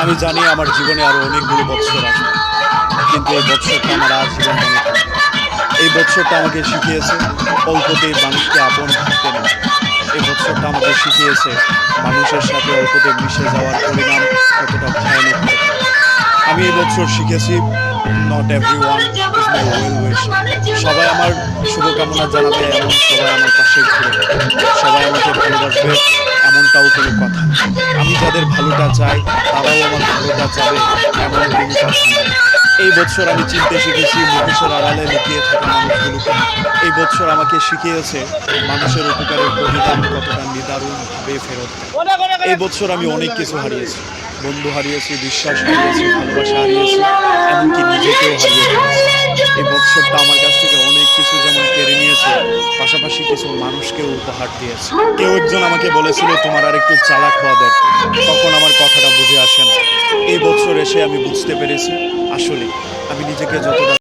আমি জানি আমার জীবনে আরও অনেকগুলো বৎসর আসবে, কিন্তু এই বৎসরটা আমার আজীবন মনে থাকবে। এই বৎসরটা আমাকে শিখিয়েছে অল্পতেই মানুষকে আপন ভাবতে নেই। এই বৎসরটা আমাকে শিখিয়েছে মানুষের সাথে অল্পতে মিশে যাওয়ার পরিণাম কতটা ভয়ানক হতে পারে। আমি এই বছর শিখেছি not everyone is my well wish. সবাই আমার শুভকামনা জানাবে এমন সবাই আমার পাশে ঘুরে, সবাই আমাকে ভালোবাসবে এমনটাও কোনো কথা না। আমি যাদের ভালোটা চাই তারাও আমার ভালোটা চাবে এমন কোনো কথা নেই। এই বছর আমি চিনতে শিখেছি মুখোশের আড়ালে লুকিয়ে থাকা মানুষগুলোকে। এই বছর আমাকে শিখিয়েছে মানুষের উপকারের প্রতিদান কতটা নিদারুণভাবে ফেরত দেয়। এই বছর আমি অনেক কিছু হারিয়েছি, বন্ধু হারিয়েছি, বিশ্বাস হারিয়েছি, ভালোবাসা হারিয়েছি, এমনকি নিজেকেও হারিয়ে ফেলেছি। এই বছরটা আমার কাছ থেকে অনেক কিছু যেমন কেড়ে নিয়েছে, পাশাপাশি কিছু মানুষকেও উপহার দিয়েছে। কেউ একজন আমাকে বলেছিল তোমার আর একটু চালাক হওয়া দরকার, তখন আমার কথাটা বুঝে আসে না। এই বছর এসে আমি বুঝতে পেরেছি আসলে আমি নিজেকে যতটা